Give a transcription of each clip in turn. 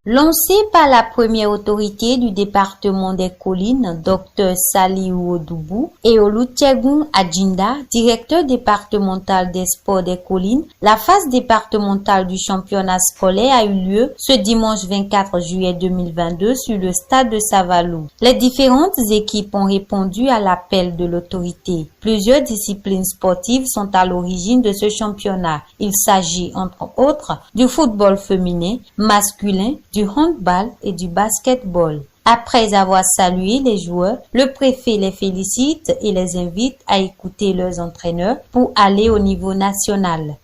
Lancé par la première autorité du département des collines, Dr Saliou Odoubou, et Olusegun Adjinda, directeur départemental des sports des collines, la phase départementale du championnat scolaire a eu lieu ce dimanche 24 juillet 2022 sur le stade de Savalou. Les différentes équipes ont répondu à l'appel de l'autorité. Plusieurs disciplines sportives sont à l'origine de ce championnat. Il s'agit entre autres du football féminin, masculin, du handball et du basketball. Après avoir salué les joueurs, le préfet les félicite et les invite à écouter leurs entraîneurs pour aller au niveau national.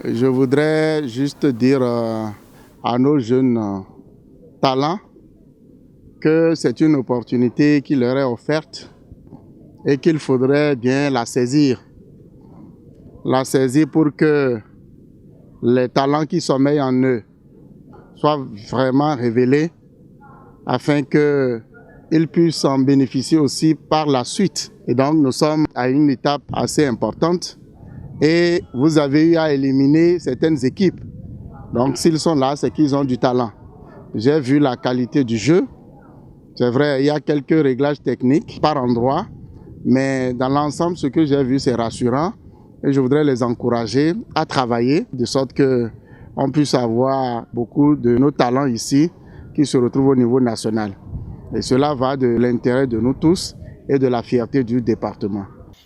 Je voudrais juste dire à nos jeunes talents que c'est une opportunité qui leur est offerte et qu'il faudrait bien la saisir. La saisir pour que les talents qui sommeillent en eux soient vraiment révélés afin qu'ils puissent en bénéficier aussi par la suite. Et donc nous sommes à une étape assez importante et vous avez eu à éliminer certaines équipes. Donc s'ils sont là, c'est qu'ils ont du talent. J'ai vu la qualité du jeu. C'est vrai, il y a quelques réglages techniques par endroit, mais dans l'ensemble, ce que j'ai vu, c'est rassurant. Et je voudrais les encourager à travailler de sorte qu'on puisse avoir beaucoup de nos talents ici qui se retrouvent au niveau national. Et cela va de l'intérêt de nous tous et de la fierté du département.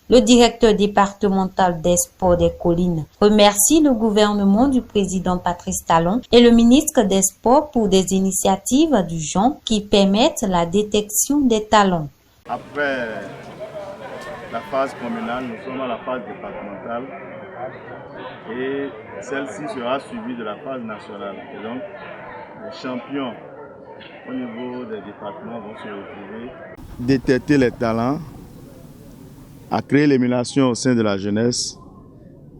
Le directeur départemental des sports des collines remercie le gouvernement du président Patrice Talon et le ministre des Sports pour des initiatives du genre qui permettent la détection des talents. Après la phase communale, nous sommes à la phase départementale et celle-ci sera suivie de la phase nationale. Et donc, les champions au niveau des départements vont se retrouver. Détecter les talents, à créer l'émulation au sein de la jeunesse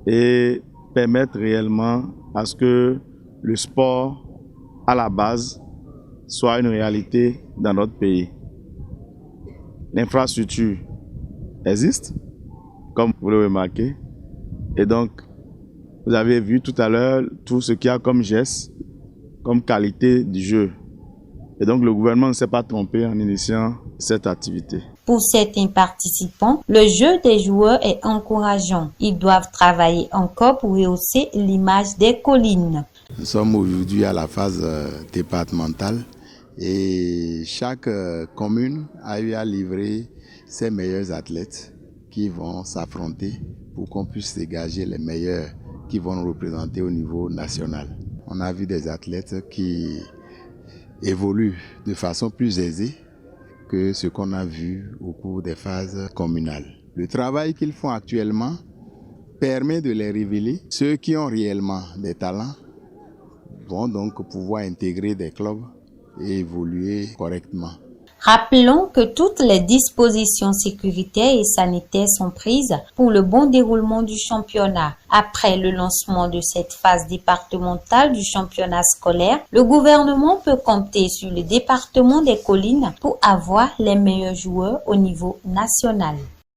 et permettre réellement à ce que le sport à la base soit une réalité dans notre pays. L'infrastructure existe, comme vous le remarquez, et donc vous avez vu tout à l'heure tout ce qu'il y a comme geste, comme qualité du jeu. Et donc le gouvernement ne s'est pas trompé en initiant cette activité. Pour certains participants, le jeu des joueurs est encourageant. Ils doivent travailler encore pour rehausser l'image des collines. Nous sommes aujourd'hui à la phase départementale et chaque commune a eu à livrer ses meilleurs athlètes qui vont s'affronter pour qu'on puisse dégager les meilleurs qui vont nous représenter au niveau national. On a vu des athlètes qui évoluent de façon plus aisée que ce qu'on a vu au cours des phases communales. Le travail qu'ils font actuellement permet de les révéler. Ceux qui ont réellement des talents vont donc pouvoir intégrer des clubs et évoluer correctement. Rappelons que toutes les dispositions sécuritaires et sanitaires sont prises pour le bon déroulement du championnat. Après le lancement de cette phase départementale du championnat scolaire, le gouvernement peut compter sur le département des collines pour avoir les meilleurs joueurs au niveau national.